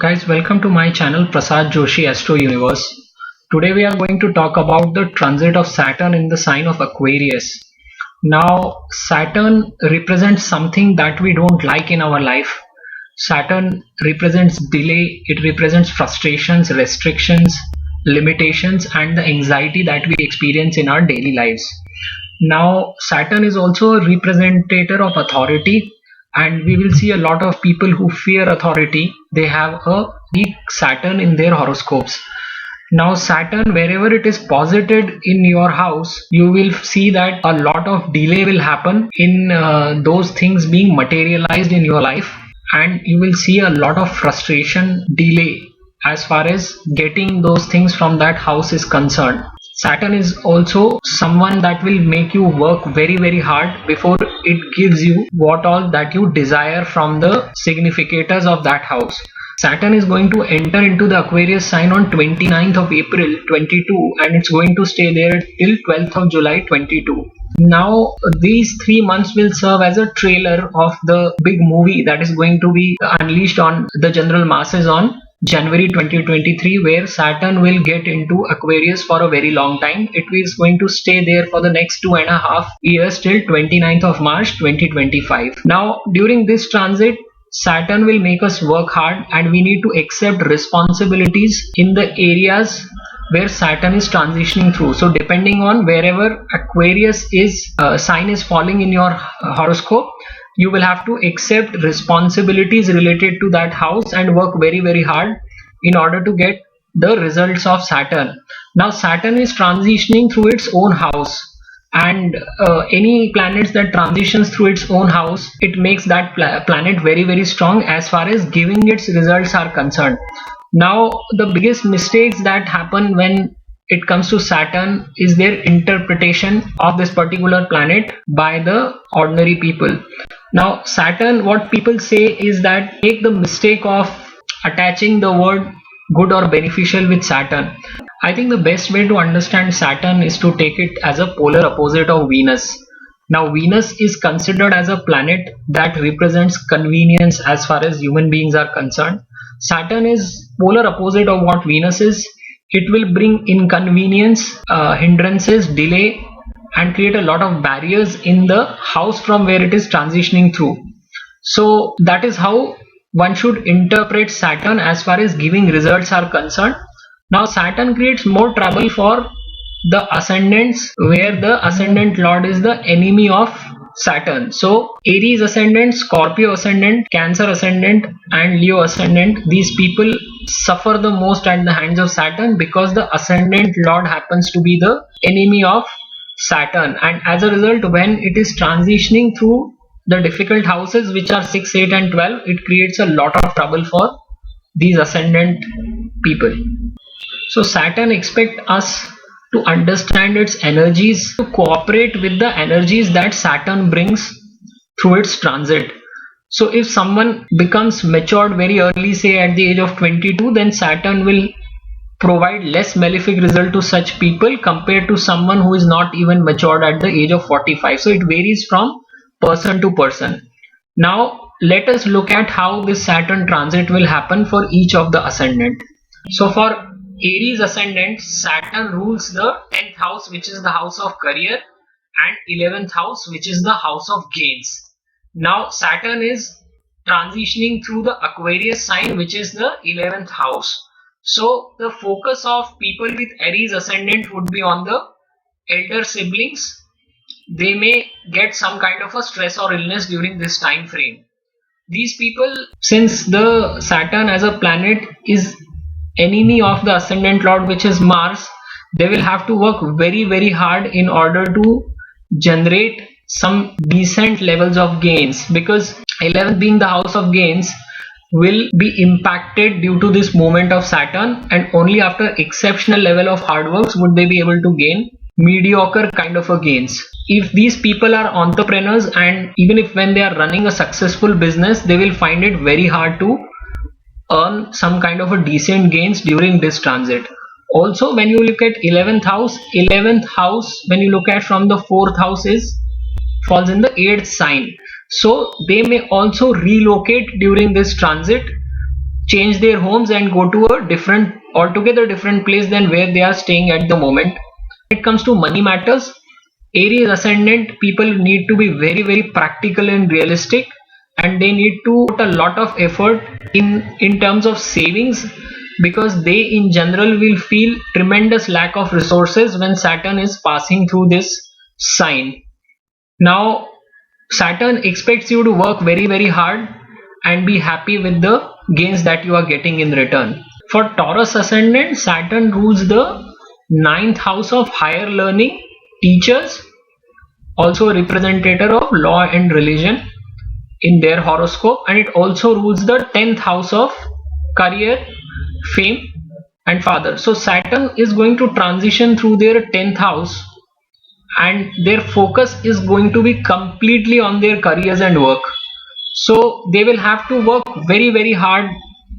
Guys, welcome to my channel Prasad Joshi Astro Universe. Today we are going to talk about the transit of Saturn in the sign of Aquarius. Now, Saturn represents something that we don't like in our life. Saturn represents delay, it represents frustrations, restrictions, limitations, and the anxiety that we experience in our daily lives. Now, Saturn is also a representative of authority, and we will see a lot of people who fear authority. They have a weak Saturn in their horoscopes. Now, Saturn, wherever it is posited in your house, you will see that a lot of delay will happen in those things being materialized in your life, and you will see a lot of frustration, delay as far as getting those things from that house is concerned. Saturn is also someone that will make you work very hard before it gives you what all that you desire from the significators of that house. Saturn is going to enter into the Aquarius sign on 29th of April 22, and it's going to stay there till 12th of July 22. Now these 3 months will serve as a trailer of the big movie that is going to be unleashed on the general masses on January 2023, where Saturn will get into Aquarius for a very long time. It is going to stay there for the next 2.5 years till 29th of March 2025. Now during this transit, Saturn will make us work hard, and we need to accept responsibilities in the areas where Saturn is transitioning through. So depending on wherever Aquarius is sign is falling in your horoscope, you will have to accept responsibilities related to that house and work very hard in order to get the results of Saturn. Now Saturn is transitioning through its own house, and any planets that transitions through its own house, it makes that planet very strong as far as giving its results are concerned. Now the biggest mistakes that happen when it comes to Saturn is their interpretation of this particular planet by the ordinary people. Now Saturn, what people say is that make the mistake of attaching the word good or beneficial with Saturn. I think the best way to understand Saturn is to take it as a polar opposite of Venus. Now Venus is considered as a planet that represents convenience as far as human beings are concerned. Saturn is polar opposite of what Venus is. It will bring inconvenience, hindrances, delay, and create a lot of barriers in the house from where it is transitioning through. So that is how one should interpret Saturn as far as giving results are concerned. Now Saturn creates more trouble for the ascendants, where the ascendant lord is the enemy of Saturn. So Aries ascendant, Scorpio ascendant, Cancer ascendant, and Leo ascendant, these people suffer the most at the hands of Saturn, because the ascendant lord happens to be the enemy of Saturn, and as a result, when it is transitioning through the difficult houses, which are 6, 8 and 12, it creates a lot of trouble for these ascendant people. So Saturn expects us to understand its energies, to cooperate with the energies that Saturn brings through its transit. So if someone becomes matured very early, say at the age of 22, then Saturn will provide less malefic result to such people compared to someone who is not even matured at the age of 45. So it varies from person to person. Now let us look at how this Saturn transit will happen for each of the ascendant. So for Aries ascendant, Saturn rules the 10th house, which is the house of career, and 11th house, which is the house of gains. Now Saturn is transitioning through the Aquarius sign, which is the 11th house. So the focus of people with Aries ascendant would be on the elder siblings. They may get some kind of a stress or illness during this time frame. These people, since the Saturn as a planet is enemy of the ascendant lord, which is Mars, they will have to work very hard in order to generate some decent levels of gains, because 11th being the house of gains will be impacted due to this movement of Saturn, and only after exceptional level of hard works would they be able to gain mediocre kind of a gains. If these people are entrepreneurs, and even if when they are running a successful business, they will find it very hard to earn some kind of a decent gains during this transit. Also, when you look at 11th house, when you look at from the 4th house, is falls in the 8th sign. So they may also relocate during this transit, change their homes and go to a altogether different place than where they are staying at the moment. When it comes to money matters, Aries ascendant people need to be very practical and realistic, and they need to put a lot of effort in terms of savings, because they in general will feel tremendous lack of resources when Saturn is passing through this sign. Now Saturn expects you to work very hard and be happy with the gains that you are getting in return. For Taurus ascendant, Saturn rules the ninth house of higher learning, teachers, also a representative of law and religion in their horoscope, and it also rules the 10th house of career, fame and father. So Saturn is going to transition through their 10th house, and their focus is going to be completely on their careers and work. So they will have to work very hard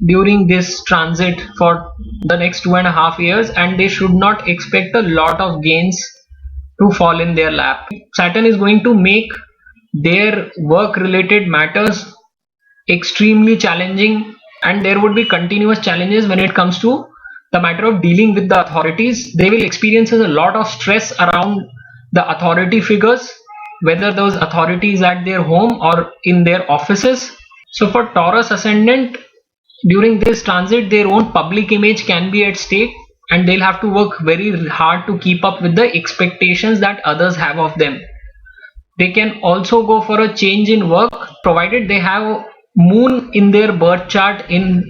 during this transit for the next 2.5 years, and they should not expect a lot of gains to fall in their lap. Saturn is going to make their work related matters extremely challenging, and there would be continuous challenges when it comes to the matter of dealing with the authorities. They will experience a lot of stress around the authority figures, whether those authorities at their home or in their offices. So for Taurus ascendant, during this transit their own public image can be at stake, and they'll have to work very hard to keep up with the expectations that others have of them. They can also go for a change in work provided they have moon in their birth chart in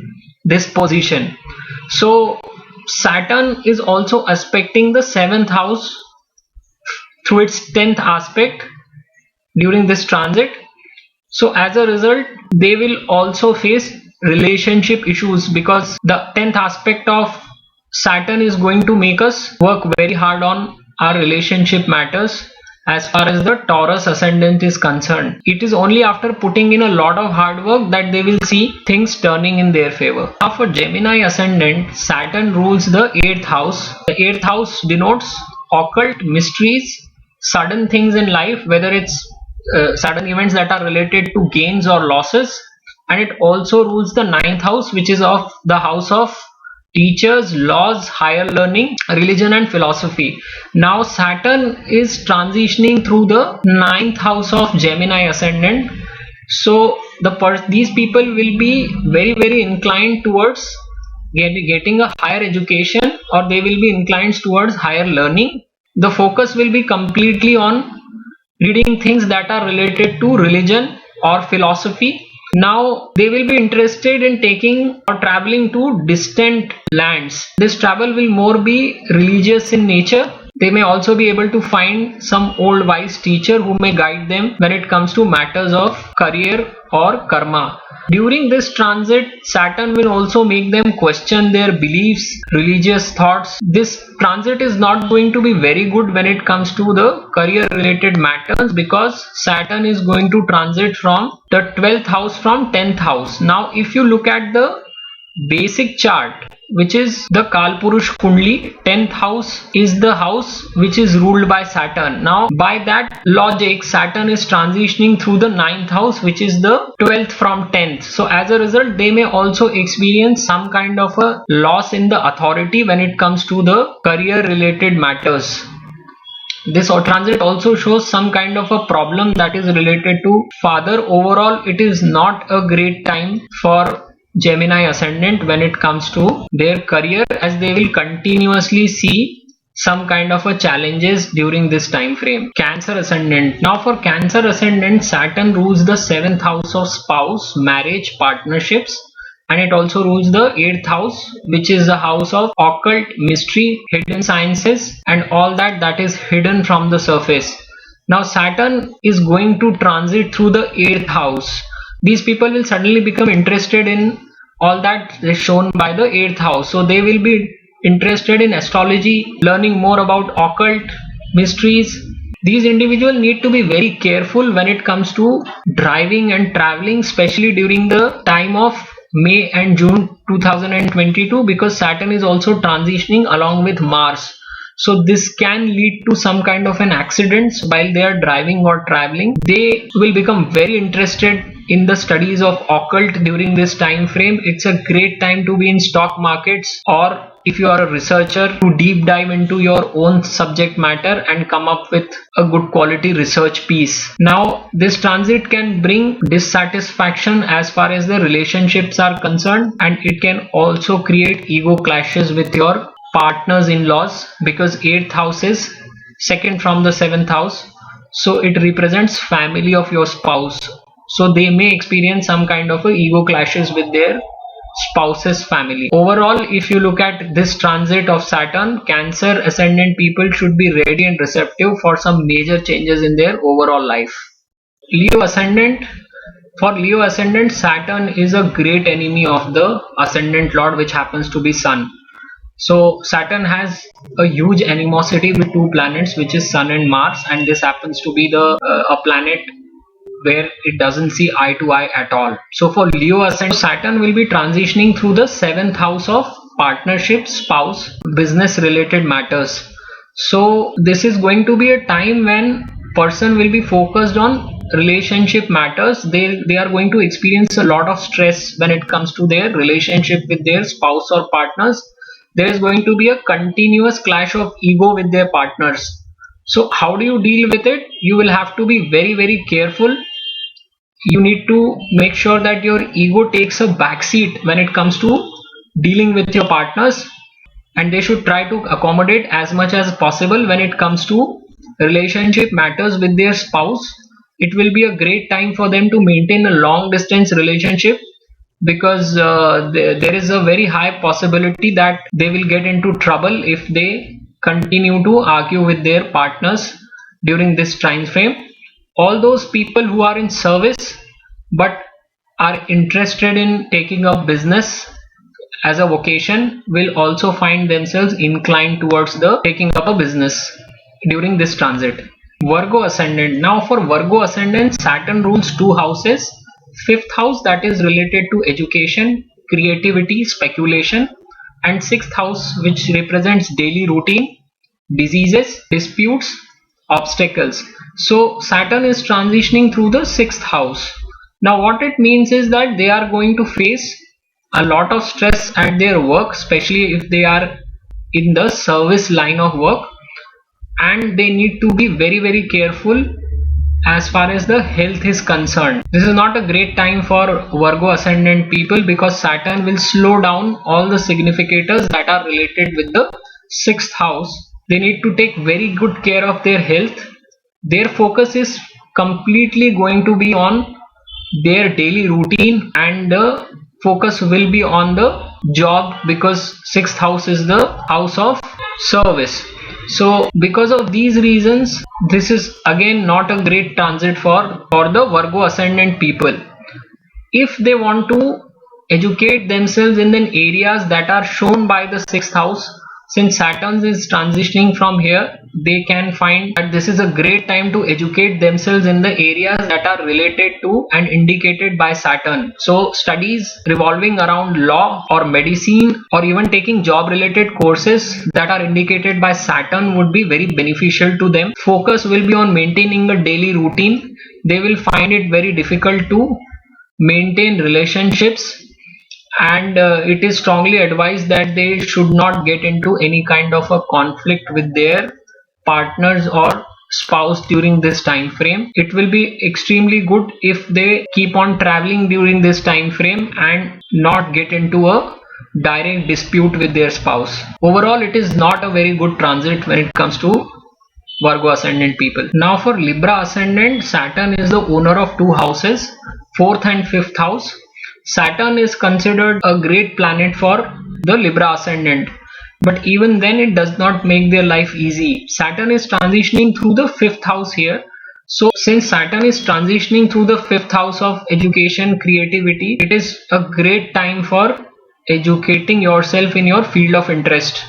this position. So Saturn is also aspecting the 7th house through its 10th aspect during this transit. So as a result, they will also face relationship issues, because the 10th aspect of Saturn is going to make us work very hard on our relationship matters. As far as the Taurus ascendant is concerned, it is only after putting in a lot of hard work that they will see things turning in their favor. Now for Gemini ascendant, Saturn rules the 8th house. The 8th house denotes occult, mysteries, sudden things in life, whether it's sudden events that are related to gains or losses, and it also rules the 9th house, which is of the house of teachers, laws, higher learning, religion and philosophy. Now Saturn is transitioning through the 9th house of Gemini ascendant. So these people will be very inclined towards getting a higher education, or they will be inclined towards higher learning. The focus will be completely on reading things that are related to religion or philosophy. Now they will be interested in taking or traveling to distant lands. This travel will more be religious in nature. They may also be able to find some old wise teacher who may guide them when it comes to matters of career or karma. During this transit, Saturn will also make them question their beliefs, religious thoughts. This transit is not going to be very good when it comes to the career related matters, because Saturn is going to transit from the 12th house from 10th house. Now if you look at the basic chart, which is the Kalpurush Kundli, 10th house is the house which is ruled by Saturn. Now by that logic, Saturn is transitioning through the 9th house, which is the 12th from 10th. So as a result, they may also experience some kind of a loss in the authority when it comes to the career related matters. This transit also shows some kind of a problem that is related to father. Overall, it is not a great time for Gemini ascendant when it comes to their career, as they will continuously see some kind of a challenges during this time frame. Cancer ascendant. Now for Cancer ascendant, Saturn rules the 7th house of spouse, marriage, partnerships, and it also rules the 8th house, which is the house of occult, mystery, hidden sciences and all that is hidden from the surface. Now Saturn is going to transit through the 8th house. These people will suddenly become interested in all that is shown by the 8th house. So they will be interested in astrology, learning more about occult, mysteries. These individuals need to be very careful when it comes to driving and traveling, especially during the time of May and June 2022, because Saturn is also transitioning along with Mars. So this can lead to some kind of an accidents while they are driving or traveling. They will become very interested in the studies of occult during this time frame. It's a great time to be in stock markets, or if you are a researcher, to deep dive into your own subject matter and come up with a good quality research piece. Now this transit can bring dissatisfaction as far as the relationships are concerned, and it can also create ego clashes with your partners in laws, because 8th house is second from the 7th house, so it represents family of your spouse. So they may experience some kind of a ego clashes with their spouse's family. Overall, if you look at this transit of Saturn, Cancer ascendant people should be ready and receptive for some major changes in their overall life. Leo ascendant. For Leo ascendant, Saturn is a great enemy of the ascendant lord, which happens to be Sun. So Saturn has a huge animosity with two planets, which is Sun and Mars, and this happens to be the a planet where it doesn't see eye to eye at all. So for Leo ascendant, Saturn will be transitioning through the 7th house of partnership, spouse, business related matters. So this is going to be a time when person will be focused on relationship matters. They are going to experience a lot of stress when it comes to their relationship with their spouse or partners. There is going to be a continuous clash of ego with their partners. So how do you deal with it? You will have to be very careful. You need to make sure that your ego takes a backseat when it comes to dealing with your partners, and they should try to accommodate as much as possible when it comes to relationship matters with their spouse. It will be a great time for them to maintain a long distance relationship, because there is a very high possibility that they will get into trouble if they continue to argue with their partners during this time frame. All those people who are in service but are interested in taking up business as a vocation will also find themselves inclined towards the taking up a business during this transit. Virgo ascendant. Now for Virgo ascendant, Saturn rules two houses. 5th house, that is related to education, creativity, speculation, and 6th house, which represents daily routine, diseases, disputes, obstacles. So Saturn is transitioning through the 6th house. Now what it means is that they are going to face a lot of stress at their work, especially if they are in the service line of work, and they need to be very careful as far as the health is concerned. This is not a great time for Virgo ascendant people, because Saturn will slow down all the significators that are related with the 6th house. They need to take very good care of their health. Their focus is completely going to be on their daily routine, and the focus will be on the job, because 6th house is the house of service. So because of these reasons, this is again not a great transit for the Virgo ascendant people. If they want to educate themselves in the areas that are shown by the 6th house, since Saturn is transitioning from here, they can find that this is a great time to educate themselves in the areas that are related to and indicated by Saturn. So studies revolving around law or medicine, or even taking job related courses that are indicated by Saturn would be very beneficial to them. Focus will be on maintaining a daily routine. They will find it very difficult to maintain relationships, and it is strongly advised that they should not get into any kind of a conflict with their partners or spouse during this time frame. It will be extremely good if they keep on traveling during this time frame and not get into a direct dispute with their spouse. Overall, it is not a very good transit when it comes to Virgo ascendant people. Now for Libra ascendant, Saturn is the owner of two houses, 4th and 5th house. Saturn is considered a great planet for the Libra ascendant, but even then it does not make their life easy. Saturn is transitioning through the 5th house here. So since Saturn is transitioning through the 5th house of education, creativity, it is a great time for educating yourself in your field of interest.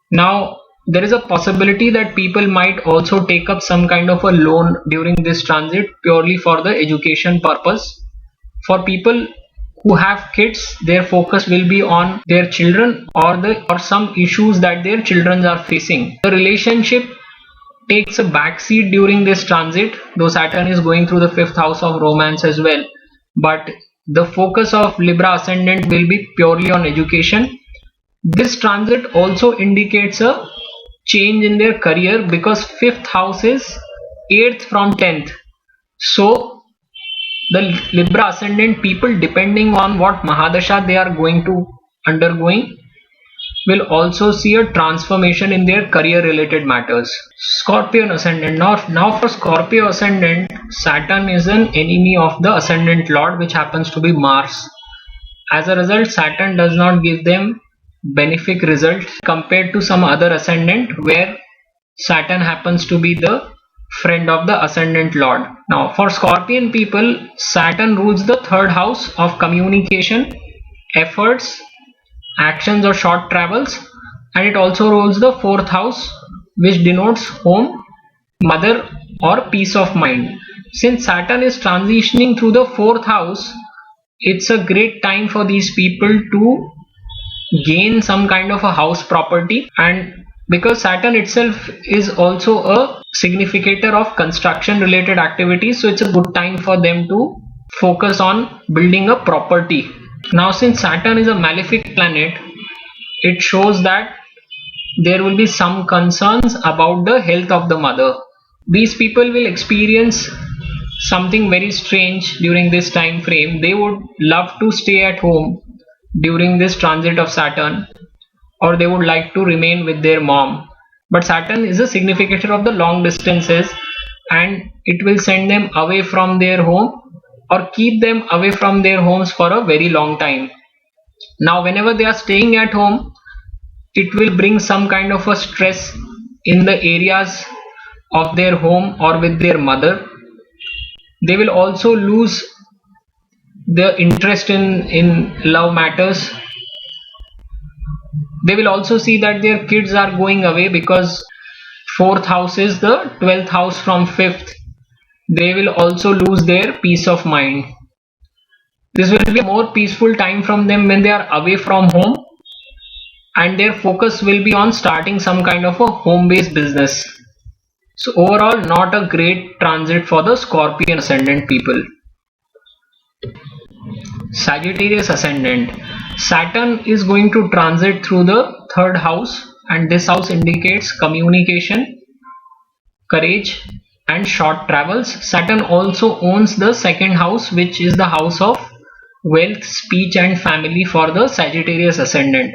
Now there is a possibility that people might also take up some kind of a loan during this transit purely for the education purpose. For people who have kids, their focus will be on their children, or some issues that their children are facing. The relationship takes a backseat during this transit, though Saturn is going through the 5th house of romance as well. but the focus of Libra ascendant will be purely on education. This transit also indicates a change in their career because 5th house is 8th from 10th. So the Libra ascendant people, depending on what Mahadasha they are going to undergoing, will also see a transformation in their career related matters. Scorpion ascendant. Now for Scorpio ascendant, Saturn is an enemy of the ascendant lord, which happens to be Mars. As a result, Saturn does not give them benefic result compared to some other ascendant where Saturn happens to be the friend of the ascendant lord. Now for Scorpion people, Saturn rules the third house of communication, efforts, actions or short travels, and it also rules the fourth house, which denotes home, mother or peace of mind. Since Saturn is transitioning through the fourth house, it's a great time for these people to gain some kind of a house property, and because Saturn itself is also a significator of construction related activities, so it's a good time for them to focus on building a property. Now since Saturn is a malefic planet, it shows that there will be some concerns about the health of the mother. These people will experience something very strange during this time frame. They would love to stay at home during this transit of Saturn, or they would like to remain with their mom. But Saturn is a significator of the long distances, and it will send them away from their home or keep them away from their homes for a very long time. Now whenever they are staying at home, it will bring some kind of a stress in the areas of their home or with their mother. They will also lose their interest in love matters. They will also see that their kids are going away because fourth house is the 12th house from 5th. They will also lose their peace of mind. This will be a more peaceful time from them when they are away from home, and their focus will be on starting some kind of a home-based business. So overall, not a great transit for the Scorpion ascendant people. Sagittarius ascendant. Saturn is going to transit through the third house, and this house indicates communication, courage and short travels. Saturn also owns the second house, which is the house of wealth, speech and family for the Sagittarius ascendant.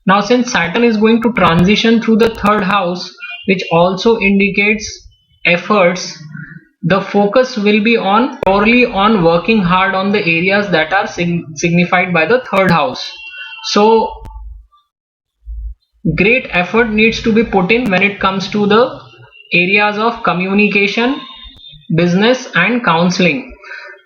Now since Saturn is going to transition through the third house, which also indicates efforts, the focus will be on purely on working hard on the areas that are signified by the third house. So great effort needs to be put in when it comes to the areas of communication, business and counseling.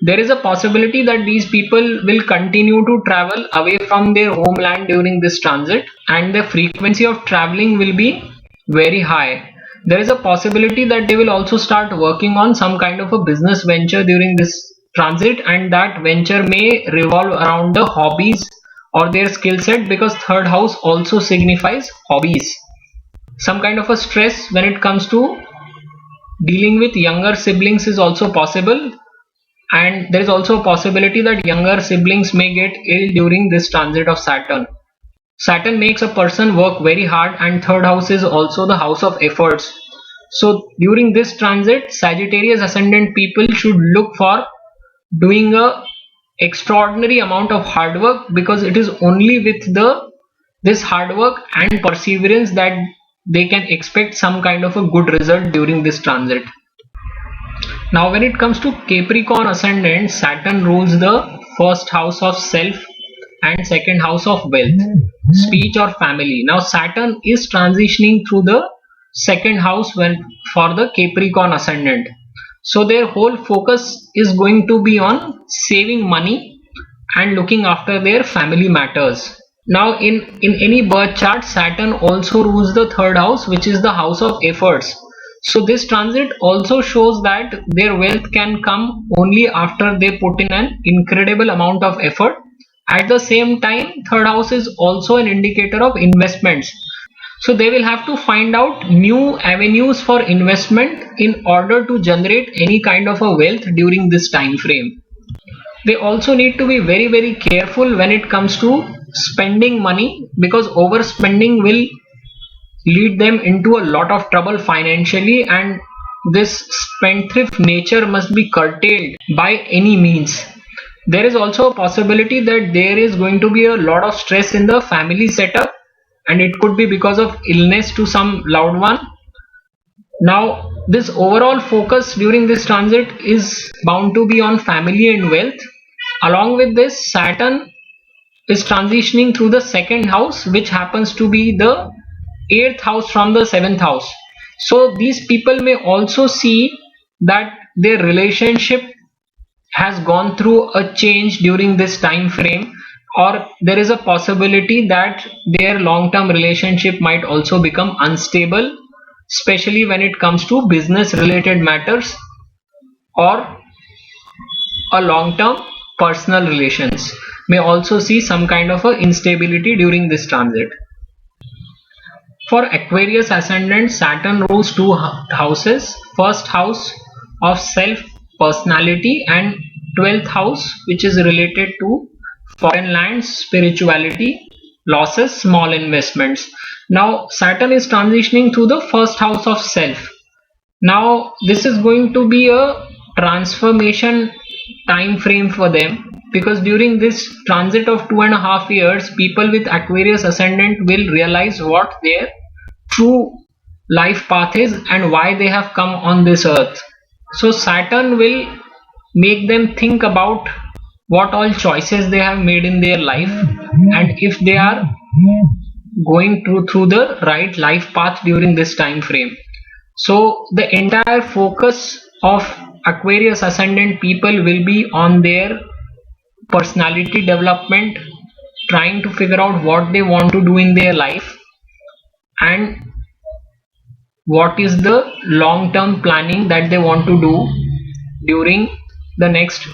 There is a possibility that these people will continue to travel away from their homeland during this transit, and the frequency of traveling will be very high. There is a possibility that they will also start working on some kind of a business venture during this transit, and that venture may revolve around the hobbies or their skill set, because third house also signifies hobbies. Some kind of a stress when it comes to dealing with younger siblings is also possible, and there is also a possibility that younger siblings may get ill during this transit of Saturn. Saturn makes a person work very hard, and third house is also the house of efforts. So during this transit, Sagittarius ascendant people should look for doing a extraordinary amount of hard work, because it is only with this hard work and perseverance that they can expect some kind of a good result during this transit. Now when it comes to Capricorn ascendant, Saturn rules the first house of self and second house of wealth, speech or family. Now Saturn is transitioning through the second house for the Capricorn ascendant. So their whole focus is going to be on saving money and looking after their family matters. Now in any birth chart, Saturn also rules the third house, which is the house of efforts. So this transit also shows that their wealth can come only after they put in an incredible amount of effort. At the same time, third house is also an indicator of investments. So they will have to find out new avenues for investment in order to generate any kind of a wealth during this time frame. They also need to be very careful when it comes to spending money, because overspending will lead them into a lot of trouble financially, and this spendthrift nature must be curtailed by any means. There is also a possibility that there is going to be a lot of stress in the family setup, and it could be because of illness to some loved one. Now, this overall focus during this transit is bound to be on family and wealth. Along with this, Saturn is transitioning through the second house, which happens to be the eighth house from the seventh house. So these people may also see that their relationship has gone through a change during this time frame, or there is a possibility that their long-term relationship might also become unstable, especially when it comes to business related matters or a long-term personal relations may also see some kind of a instability during this transit. For Aquarius ascendant, Saturn rules two houses. First house of self, personality, and 12th house, which is related to foreign lands, spirituality, losses, small investments. Now Saturn is transitioning through the first house of self. Now this is going to be a transformation time frame for them, because during this transit of 2.5 years, people with Aquarius ascendant will realize what their true life path is and why they have come on this earth. So Saturn will make them think about what all choices they have made in their life, and if they are going through the right life path during this time frame. So the entire focus of Aquarius ascendant people will be on their personality development, trying to figure out what they want to do in their life and what is the long term planning that they want to do during the next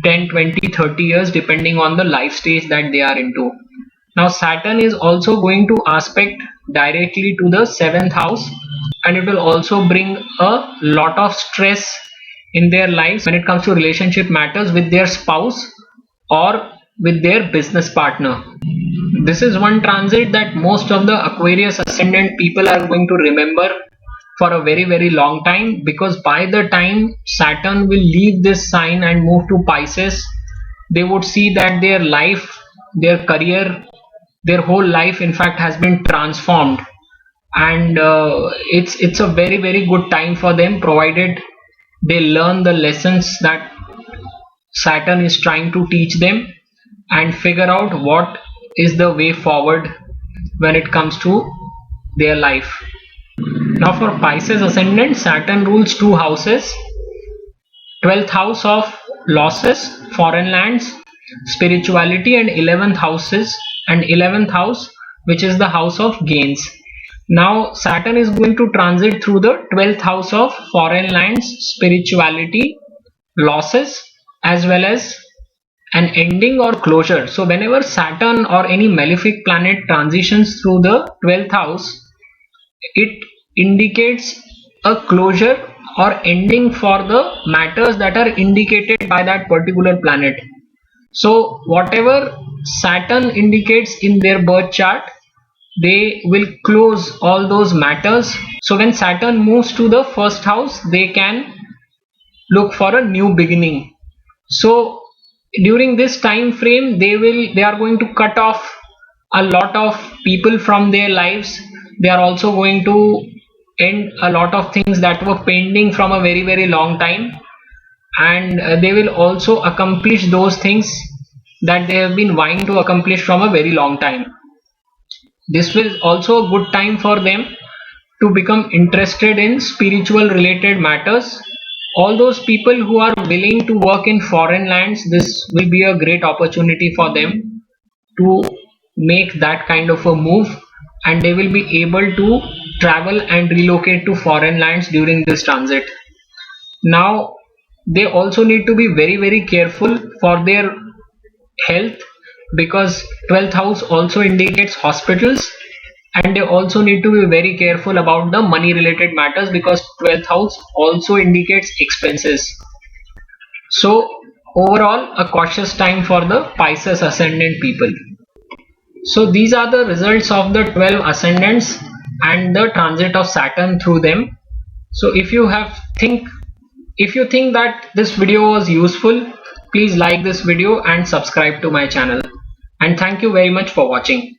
10, 20, 30 years, depending on the life stage that they are into. Now Saturn is also going to aspect directly to the 7th house, and it will also bring a lot of stress in their lives when it comes to relationship matters with their spouse or with their business partner. This is one transit that most of the Aquarius ascendant people are going to remember for a very long time, because by the time Saturn will leave this sign and move to Pisces, they would see that their life, their career, their whole life in fact has been transformed, and it's a very good time for them, provided they learn the lessons that Saturn is trying to teach them and figure out what is the way forward when it comes to their life. Now for Pisces ascendant, Saturn rules two houses: 12th house of losses, foreign lands, spirituality, and 11th house, which is the house of gains. Now Saturn is going to transit through the 12th house of foreign lands, spirituality, losses, as well as an ending or closure. So whenever Saturn or any malefic planet transitions through the 12th house, it indicates a closure or ending for the matters that are indicated by that particular planet. So whatever Saturn indicates in their birth chart, they will close all those matters. So when Saturn moves to the first house, they can look for a new beginning. So during this time frame, they are going to cut off a lot of people from their lives. They are also going to end a lot of things that were pending from a very long time, and they will also accomplish those things that they have been vying to accomplish from a very long time. This will also a good time for them to become interested in spiritual related matters. All those people who are willing to work in foreign lands, this will be a great opportunity for them to make that kind of a move, and they will be able to travel and relocate to foreign lands during this transit. Now they also need to be very careful for their health, because 12th house also indicates hospitals, and they also need to be very careful about the money related matters, because 12th house also indicates expenses. So overall a cautious time for the Pisces ascendant people. So these are the results of the 12 ascendants and the transit of Saturn through them. So if you think that this video was useful, please like this video and subscribe to my channel. And thank you very much for watching.